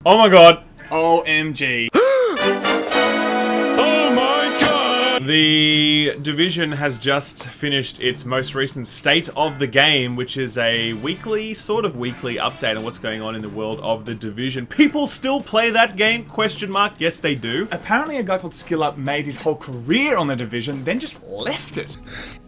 Oh my god. OMG. The Division has just finished its most recent State of the Game, which is a sort of weekly update on what's going on in the world of the Division. People still play that game? Question mark. Yes, they do. Apparently a guy called SkillUp made his whole career on the Division, then just left it.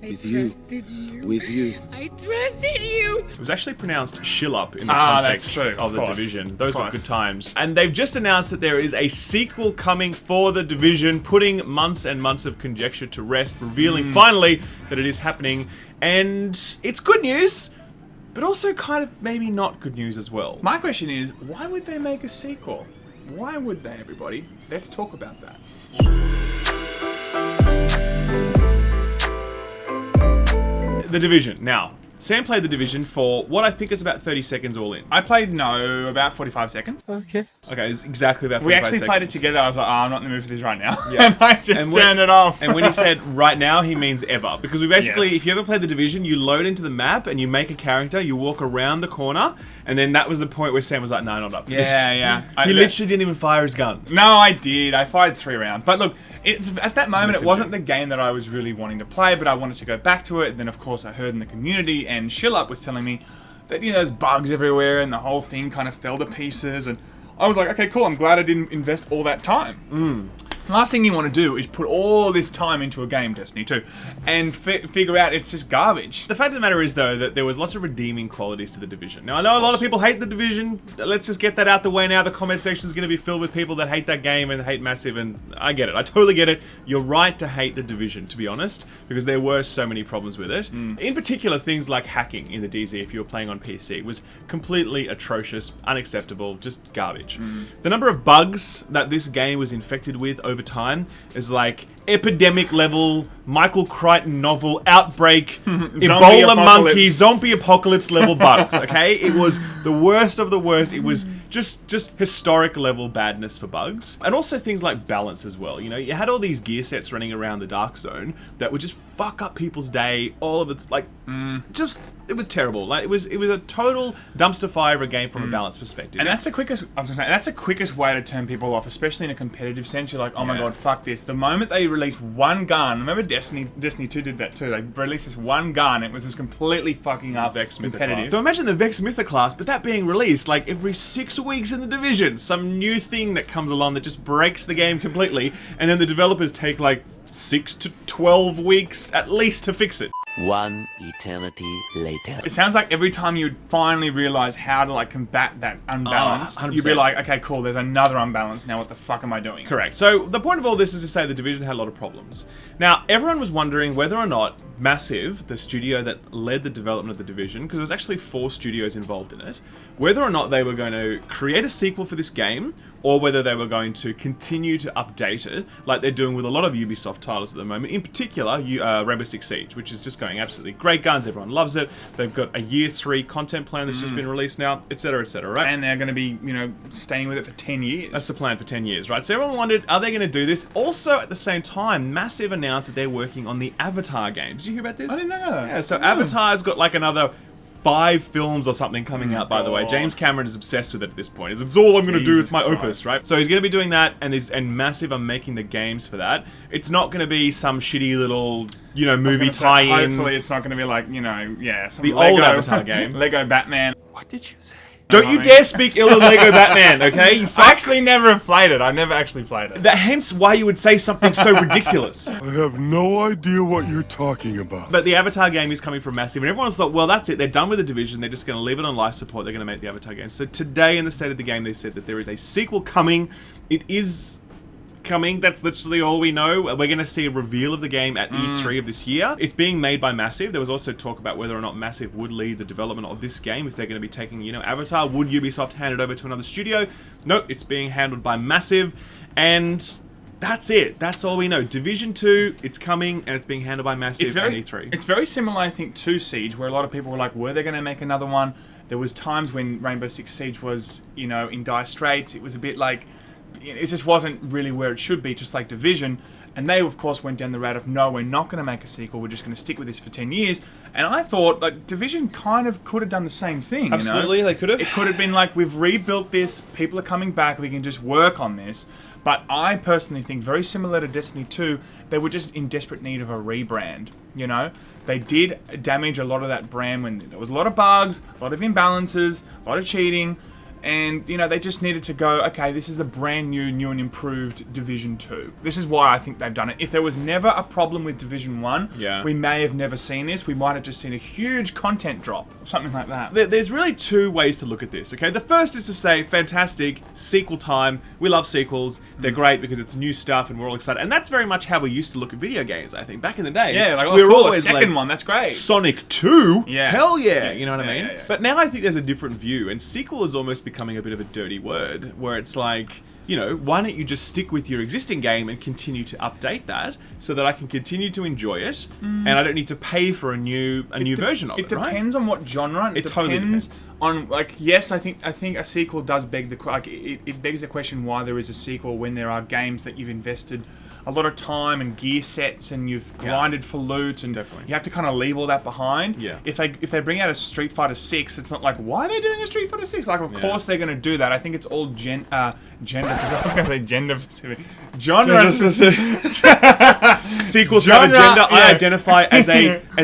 With you. I trusted you. It was actually pronounced Shillup in the context of the Division. Those were good times. And they've just announced that there is a sequel coming for the Division, putting months and months of conjecture to rest, revealing finally that it is happening. And it's good news, but also kind of maybe not good news as well. My question is, why would they make a sequel? Why would they, everybody? Let's talk about that. The Division. Now, Sam played The Division for what I think is about 30 seconds all in. I played, about 45 seconds. Okay, it's exactly about 45 seconds. We actually played it together. I was like, I'm not in the mood for this right now. Yeah. And I just turned it off. And when he said right now, he means ever. Because we basically, Yes. if you ever play The Division, you load into the map and you make a character, you walk around the corner, and then that was the point where Sam was like, no, not up for this. Yeah. He literally didn't even fire his gun. No, I did. I fired 3 rounds. But look, at that moment, it wasn't the game that I was really wanting to play, but I wanted to go back to it. And then, of course, I heard in the community, and Shillup was telling me that, there's bugs everywhere, and the whole thing kind of fell to pieces. And I was like, okay, cool. I'm glad I didn't invest all that time. The last thing you want to do is put all this time into a game, Destiny 2, and figure out it's just garbage. The fact of the matter is, though, that there was lots of redeeming qualities to The Division. Now, I know a lot of people hate The Division. Let's just get that out the way now. The comment section is going to be filled with people that hate that game and hate Massive, and I get it. I totally get it. You're right to hate The Division, to be honest, because there were so many problems with it. In particular, things like hacking in the DZ, if you were playing on PC, was completely atrocious, unacceptable, just garbage. The number of bugs that this game was infected with over time is like epidemic level, Michael Crichton novel, outbreak, Ebola monkey, zombie apocalypse level bugs, okay? It was the worst of the worst. It was just historic level badness for bugs. And also things like balance as well. You had all these gear sets running around the Dark Zone that would just fuck up people's day. All of it's like, it was terrible. Like it was a total dumpster fire of a game from a balance perspective. And that's the quickest, that's the quickest way to turn people off, especially in a competitive sense. You're like, oh my god, fuck this. The moment they release one gun, remember Destiny 2 did that too. They released this one gun, it was just completely fucking up competitive. So imagine the Vex Mytha class, but that being released like every 6 weeks in the Division. Some new thing that comes along that just breaks the game completely, and then the developers take like 6 to 12 weeks at least to fix it. One eternity later. It sounds like every time you'd finally realize how to combat that unbalance, you'd be like, okay, cool, there's another unbalance, now what the fuck am I doing? Correct. So the point of all this is to say the Division had a lot of problems. Now, everyone was wondering whether or not Massive, the studio that led the development of the Division, because there was actually 4 studios involved in it, whether or not they were going to create a sequel for this game, or whether they were going to continue to update it, like they're doing with a lot of Ubisoft titles at the moment, in particular, Rainbow Six Siege, which is just going absolutely great guns, everyone loves it, they've got a year 3 content plan that's just been released now, etc, right? And they're going to be, staying with it for 10 years. That's the plan for 10 years, right? So everyone wondered, are they going to do this? Also, at the same time, Massive announced that they're working on the Avatar game. Did you hear about this? I didn't know. Yeah, so Avatar's got like another 5 films or something coming out, by the way. James Cameron is obsessed with it at this point. It's all I'm going to do. It's my opus, right? So he's going to be doing that, and Massive are making the games for that. It's not going to be some shitty little, movie tie-in. Hopefully it's not going to be like, some the Lego, old Avatar game. Lego Batman. What did you say? Don't you dare speak ill of Lego Batman, okay? You I actually never have played it. I've never actually played it. Hence why you would say something so ridiculous. I have no idea what you're talking about. But the Avatar game is coming from Massive, and everyone's thought, well, that's it. They're done with the Division. They're just going to leave it on life support. They're going to make the Avatar game. So today in the State of the Game, they said that there is a sequel coming. It is coming. That's literally all we know. We're going to see a reveal of the game at E3 of this year. It's being made by Massive. There was also talk about whether or not Massive would lead the development of this game, if they're going to be taking, Avatar. Would Ubisoft hand it over to another studio? Nope, it's being handled by Massive, and that's it. That's all we know. Division 2, it's coming, and it's being handled by Massive at E3. It's very similar, I think, to Siege, where a lot of people were like, were they going to make another one? There was times when Rainbow Six Siege was, in dire straits. It was a bit like it just wasn't really where it should be, just like Division. And they, of course, went down the route of, no, we're not going to make a sequel. We're just going to stick with this for 10 years. And I thought, like, Division kind of could have done the same thing. Absolutely, you know? they could have. It could have been like, we've rebuilt this. People are coming back. We can just work on this. But I personally think, very similar to Destiny 2, they were just in desperate need of a rebrand. You know, they did damage a lot of that brand when there was a lot of bugs, a lot of imbalances, a lot of cheating. And, you know, they just needed to go, okay, this is a brand new and improved Division 2. This is why I think they've done it. If there was never a problem with Division 1, we may have never seen this. We might have just seen a huge content drop, or something like that. There's really two ways to look at this, okay? The first is to say, fantastic, sequel time. We love sequels. They're great because it's new stuff and we're all excited. And that's very much how we used to look at video games, I think. Back in the day. Yeah, like, we were cool, always a second like, one, that's great. Sonic 2? Yeah. Hell yeah, you know what I mean? Yeah. But now I think there's a different view, and sequel is almost becoming a bit of a dirty word, where it's like, you know, why don't you just stick with your existing game and continue to update that so that I can continue to enjoy it and I don't need to pay for a new version of it, It depends on what genre. And it totally depends on, like, yes, I think a sequel does beg it begs the question why there is a sequel when there are games that you've invested a lot of time and gear sets and you've grinded for loot and you have to kind of leave all that behind. Yeah. If they bring out a Street Fighter 6, it's not like, why are they doing a Street Fighter 6? Like, of course they're going to do that. I think it's all gender, because I was going to say gender specific. Genre specific. Sequels Genre, have a gender. I yeah. identify as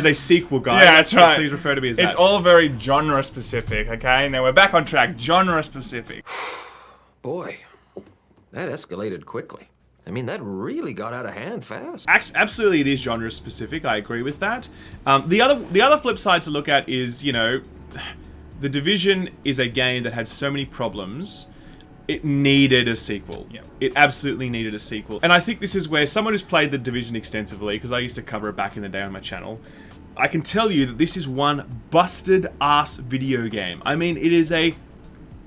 a sequel guy. Yeah, that's so right. Please refer to me as that. It's all very genre specific, okay? Now we're back on track. Genre specific. Boy, that escalated quickly. I mean, that really got out of hand fast. Absolutely, it is genre specific. I agree with that. The other flip side to look at is, you know, The Division is a game that had so many problems. It needed a sequel. Yep. It absolutely needed a sequel. And I think this is where someone who's played The Division extensively, because I used to cover it back in the day on my channel, I can tell you that this is one busted ass video game. I mean, it is a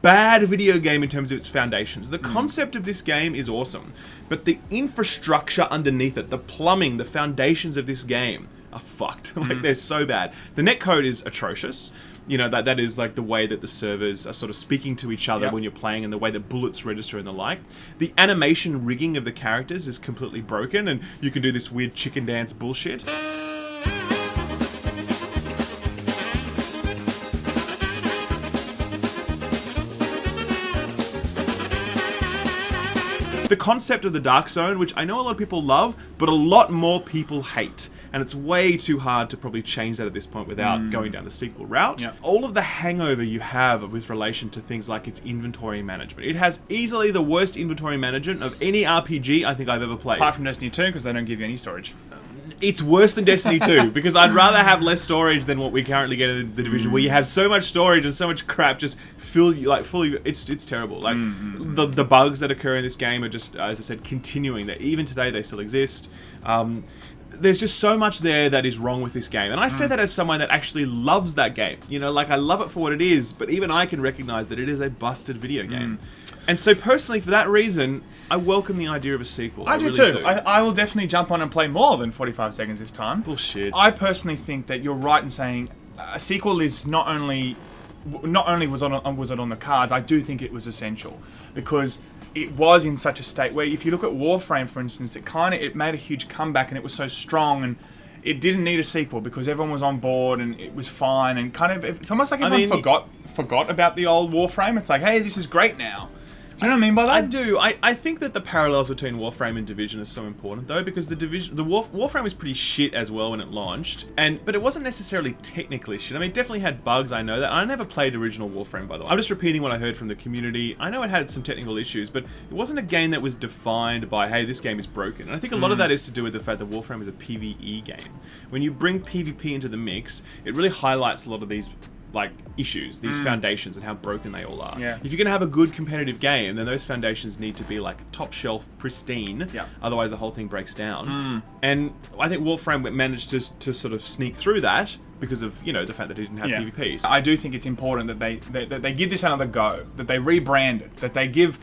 bad video game in terms of its foundations. The concept of this game is awesome, but the infrastructure underneath it, the plumbing, the foundations of this game are fucked. Like, they're so bad. The netcode is atrocious. You know, that is like the way that the servers are sort of speaking to each other when you're playing, and the way that bullets register and the like. The animation rigging of the characters is completely broken, and you can do this weird chicken dance bullshit. The concept of the Dark Zone, which I know a lot of people love, but a lot more people hate. And it's way too hard to probably change that at this point without going down the sequel route. Yep. All of the hangover you have with relation to things like its inventory management. It has easily the worst inventory management of any RPG I think I've ever played. Apart from Destiny 2, because they don't give you any storage. It's worse than Destiny 2, because I'd rather have less storage than what we currently get in the Division, where you have so much storage and so much crap just fully. It's terrible. Like, the bugs that occur in this game are just, as I said, continuing. That even today they still exist. There's just so much there that is wrong with this game. And I say that as someone that actually loves that game. You know, like, I love it for what it is, but even I can recognize that it is a busted video game. And so personally, for that reason, I welcome the idea of a sequel. I do really too. I will definitely jump on and play more than 45 seconds this time. Bullshit. I personally think that you're right in saying a sequel is not only was it on the cards, I do think it was essential, because it was in such a state where, if you look at Warframe, for instance, it made a huge comeback and it was so strong, and it didn't need a sequel because everyone was on board and it was fine, and kind of, it's almost like everyone forgot about the old Warframe. It's like, hey, this is great now. Do you know what I mean by that? I do. I think that the parallels between Warframe and Division are so important, though, because Warframe was pretty shit as well when it launched, but it wasn't necessarily technically shit. I mean, it definitely had bugs, I know that. I never played original Warframe, by the way. I'm just repeating what I heard from the community. I know it had some technical issues, but it wasn't a game that was defined by, hey, this game is broken. And I think a lot of that is to do with the fact that Warframe is a PvE game. When you bring PvP into the mix, it really highlights a lot of these issues, these foundations, and how broken they all are. Yeah. If you're going to have a good competitive game, then those foundations need to be top shelf, pristine. Yeah. Otherwise, the whole thing breaks down. And I think Warframe managed to sort of sneak through that because of the fact that it didn't have PvP. I do think it's important that they give this another go, that they rebrand it, that they give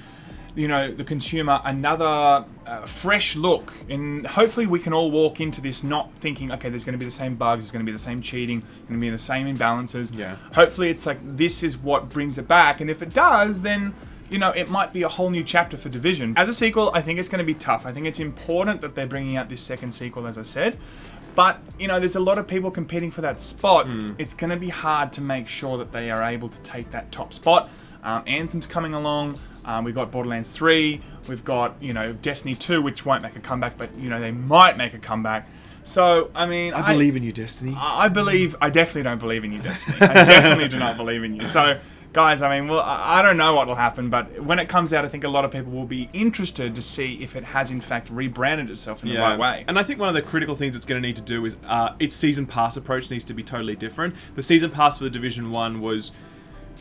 the consumer another fresh look, and hopefully we can all walk into this not thinking, okay, there's going to be the same bugs, there's going to be the same cheating, going to be the same imbalances. Yeah. Hopefully it's like, this is what brings it back, and if it does, then you know, it might be a whole new chapter for Division. As a sequel, I think it's going to be tough. I think it's important that they're bringing out this second sequel, as I said. But, you know, there's a lot of people competing for that spot. It's going to be hard to make sure that they are able to take that top spot. Anthem's coming along. We've got Borderlands 3. We've got, you know, Destiny 2, which won't make a comeback, but, you know, they might make a comeback. So, I mean... I believe in you, Destiny. I definitely don't believe in you, Destiny. I definitely do not believe in you. So, guys, I mean, well, I don't know what will happen, but when it comes out, I think a lot of people will be interested to see if it has, in fact, rebranded itself in the right way. And I think one of the critical things it's going to need to do is its Season Pass approach needs to be totally different. The Season Pass for the Division 1 was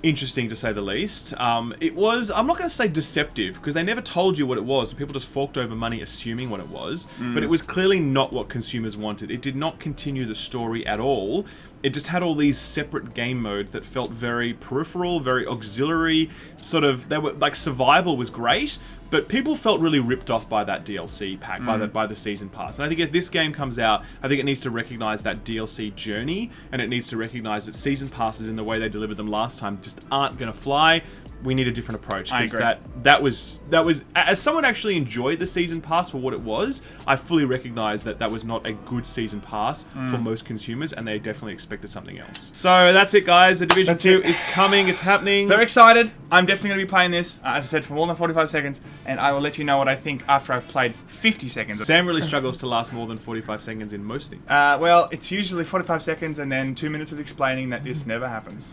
interesting, to say the least. It was, I'm not going to say deceptive, because they never told you what it was. People just forked over money assuming what it was. But it was clearly not what consumers wanted. It did not continue the story at all. It just had all these separate game modes that felt very peripheral, very auxiliary. Sort of, they were like, survival was great, but people felt really ripped off by that DLC pack, by the Season Pass. And I think if this game comes out, I think it needs to recognize that DLC journey, and it needs to recognize that Season Passes, in the way they delivered them last time, just aren't going to fly. We need a different approach, because that was as someone actually enjoyed the Season Pass for what it was, I fully recognize that was not a good Season Pass for most consumers, and they definitely expected something else. So that's it, guys. The Division 2 is coming. It's happening. Very excited. I'm definitely going to be playing this, as I said, for more than 45 seconds, and I will let you know what I think after I've played 50 seconds. Sam really struggles to last more than 45 seconds in most things. Well, it's usually 45 seconds and then 2 minutes of explaining that this never happens.